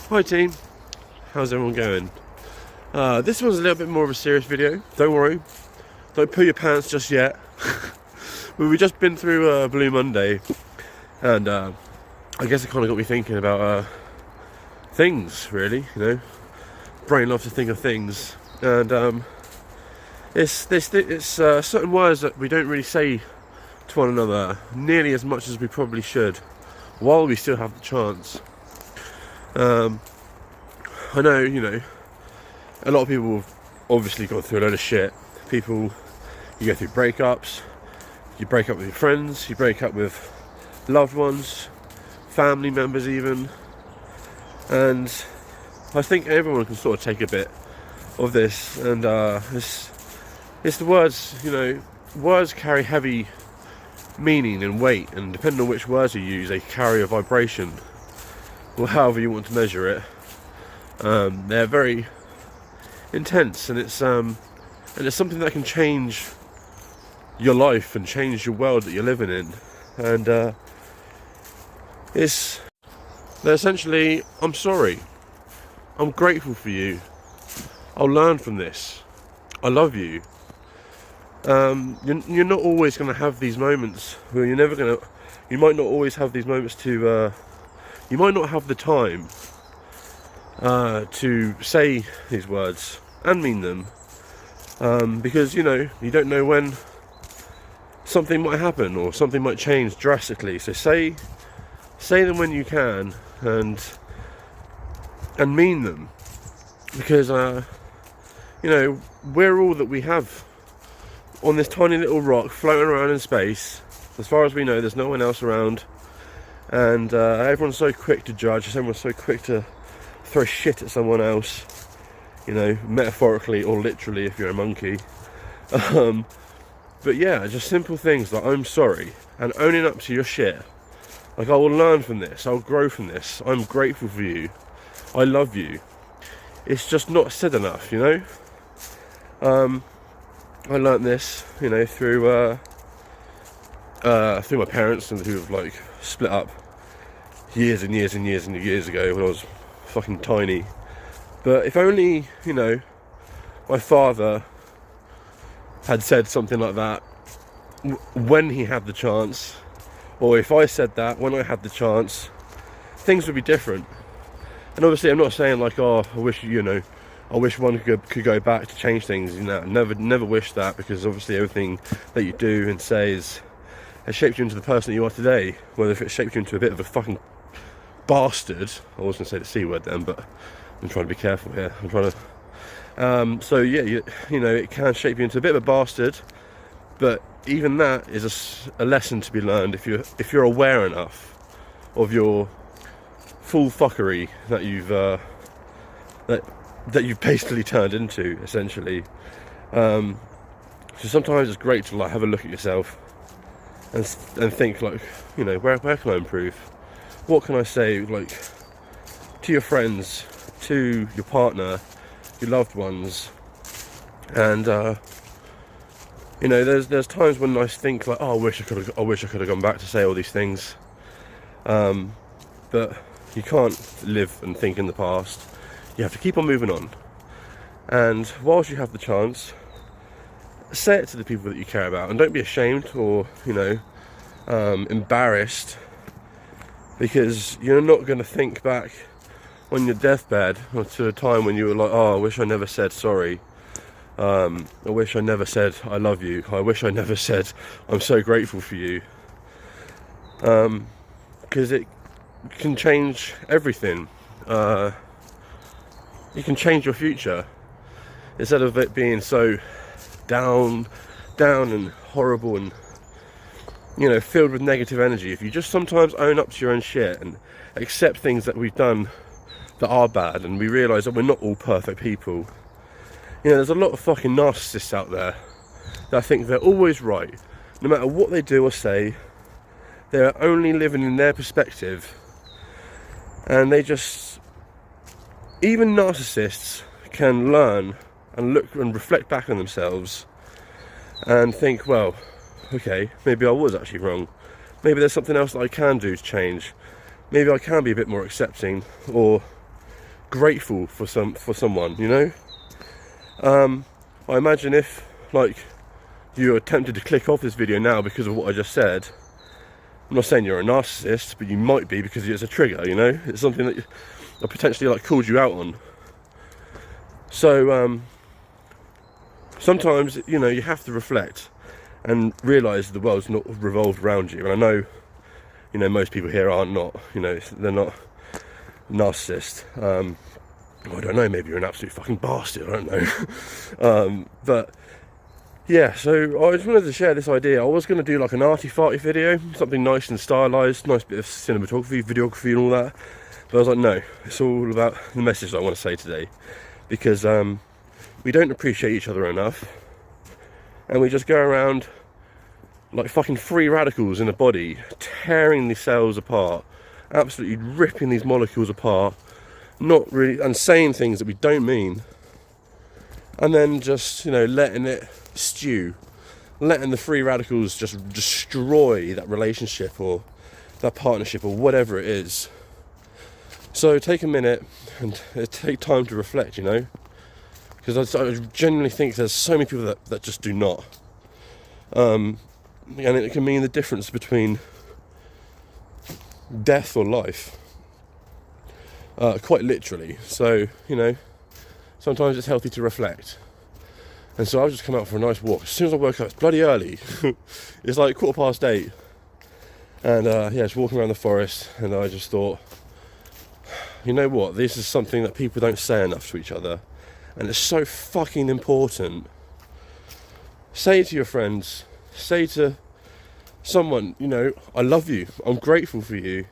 Hi team, how's everyone going? This one's a little bit more of a serious video. Don't worry, don't poo your pants just yet. We've just been through Blue Monday, and I guess it kind of got me thinking about things, really. You know, brain loves to think of things, and it's certain words that we don't really say to one another nearly as much as we probably should, while we still have the chance. I know, you know, a lot of people have obviously gone through a load of shit. People, you go through breakups, you break up with your friends, you break up with loved ones, family members even, and I think everyone can sort of take a bit of this, and it's the words, you know, words carry heavy meaning and weight, and depending on which words you use, they carry a vibration, or however you want to measure it. They're very intense, and it's something that can change your life and change your world that you're living in. And they're essentially, I'm sorry, I'm grateful for you, I'll learn from this, I love you. You're not always going to have these moments where you might not always have these moments to you might not have the time to say these words and mean them, because, you know, you don't know when something might happen or something might change drastically. So say them when you can, and mean them, because you know, we're all that we have on this tiny little rock floating around in space. As far as we know, there's no one else around, and everyone's so quick to judge, everyone's so quick to throw shit at someone else, you know, metaphorically or literally if you're a monkey. But yeah, just simple things like I'm sorry and owning up to your shit. Like, I will learn from this, I'll grow from this, I'm grateful for you, I love you. It's just not said enough, you know. I learnt this, you know, through my parents, and who have like split up years and years and years and years ago when I was fucking tiny. But if only, you know, my father had said something like that when he had the chance, or if I said that when I had the chance, things would be different. And obviously I'm not saying like, oh, I wish one could go back to change things, you know. Never wish that, because obviously everything that you do and say has shaped you into the person that you are today. Whether if it shaped you into a bit of a fucking bastard, I was going to say the C word then, but I'm trying to be careful here. I'm trying to. So yeah, you know, it can shape you into a bit of a bastard, but even that is a lesson to be learned if you're aware enough of your full fuckery that you've basically turned into, essentially. So sometimes it's great to like have a look at yourself and think like, you know, where can I improve? What can I say, like, to your friends, to your partner, your loved ones? And you know, there's times when I think like, oh, I wish I could have gone back to say all these things, but you can't live and think in the past. You have to keep on moving on, and whilst you have the chance, say it to the people that you care about, and don't be ashamed or, you know, embarrassed, because you're not going to think back on your deathbed or to a time when you were like, oh, I wish I never said sorry, I wish I never said I love you, I wish I never said I'm so grateful for you, because it can change everything. You can change your future. Instead of it being so down and horrible and, you know, filled with negative energy, if you just sometimes own up to your own shit and accept things that we've done that are bad, and we realise that we're not all perfect people. You know, there's a lot of fucking narcissists out there that think they're always right. No matter what they do or say, they're only living in their perspective, and they just... Even narcissists can learn and look and reflect back on themselves and think, well, okay, maybe I was actually wrong. Maybe there's something else that I can do to change. Maybe I can be a bit more accepting, or grateful for someone, you know. I imagine if like you're tempted to click off this video now because of what I just said, I'm not saying you're a narcissist, but you might be, because it's a trigger, you know. It's something that I potentially like called you out on. So sometimes, you know, you have to reflect and realise the world's not revolved around you. And I know, you know, most people here are not, you know, they're not narcissists. I don't know, maybe you're an absolute fucking bastard, I don't know. But yeah, so I just wanted to share this idea. I was going to do like an arty-farty video, something nice and stylised, nice bit of cinematography, videography and all that. But I was like, no, it's all about the message that I want to say today. Because we don't appreciate each other enough. And we just go around like fucking free radicals in the body, tearing the cells apart, absolutely ripping these molecules apart, not really, and saying things that we don't mean. And then just, you know, letting it stew, letting the free radicals just destroy that relationship or that partnership or whatever it is. So take a minute and take time to reflect, you know, because I genuinely think there's so many people that just do not, and it can mean the difference between death or life, quite literally. So, you know, sometimes it's healthy to reflect. And so I've just come out for a nice walk. As soon as I woke up, it's bloody early. It's like 8:15. And yeah, just walking around the forest, and I just thought, you know what, this is something that people don't say enough to each other. And it's so fucking important. Say to your friends, say to someone, you know, I love you, I'm grateful for you.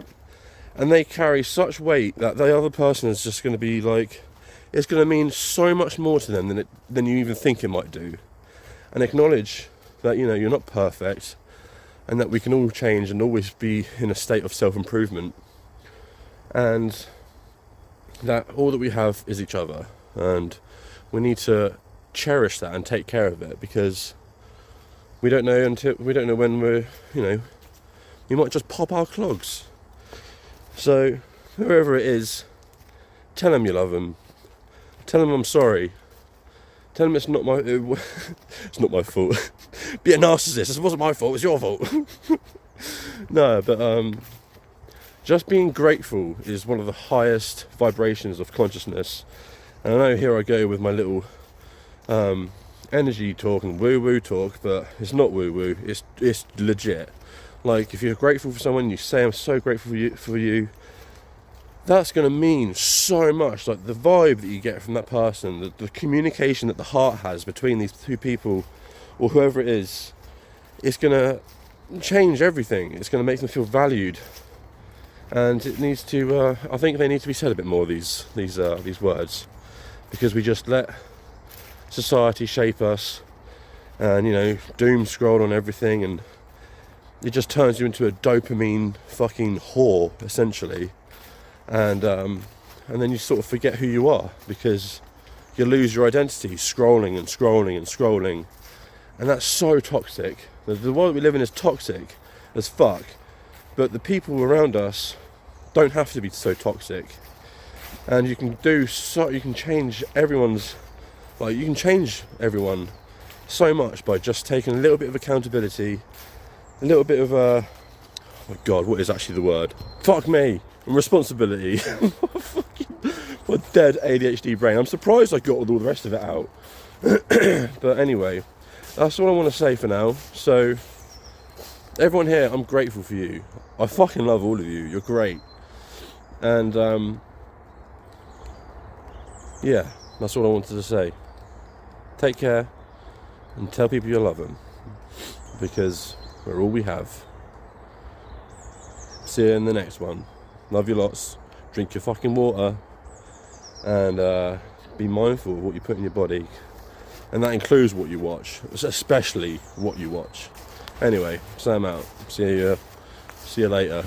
And they carry such weight that the other person is just going to be like, it's going to mean so much more to them than you even think it might do. And acknowledge that, you know, you're not perfect, and that we can all change and always be in a state of self-improvement, and that all that we have is each other, and we need to cherish that and take care of it, because we don't know when we're, you know, we might just pop our clogs. So whoever it is, tell them you love them. Tell them I'm sorry. Tell them it's not my fault. Be a narcissist. It wasn't my fault. It's your fault. No, but just being grateful is one of the highest vibrations of consciousness. And I know here I go with my little energy talk and woo-woo talk, but it's not woo-woo. It's legit. Like, if you're grateful for someone, you say I'm so grateful for you. That's going to mean so much. Like, the vibe that you get from that person, the communication that the heart has between these two people, or whoever it is, it's going to change everything. It's going to make them feel valued, and it needs to. I think they need to be said a bit more. These words, because we just let society shape us, and, you know, doom scroll on everything, and it just turns you into a dopamine fucking whore, essentially. And then you sort of forget who you are, because you lose your identity scrolling and scrolling and scrolling. And that's so toxic. The world we live in is toxic as fuck, but the people around us don't have to be so toxic. And you can change everyone's, like, you can change everyone so much by just taking a little bit of accountability, a little bit of oh my god, what is actually the word? Fuck me. And responsibility. My dead ADHD brain. I'm surprised I got all the rest of it out. But anyway, that's all I want to say for now. So, everyone here, I'm grateful for you. I fucking love all of you. You're great. And yeah, that's all I wanted to say. Take care, and tell people you love them, because we're all we have. See you in the next one. Love you lots. Drink your fucking water, and be mindful of what you put in your body, and that includes what you watch, especially what you watch. Anyway, so I'm out. See you later.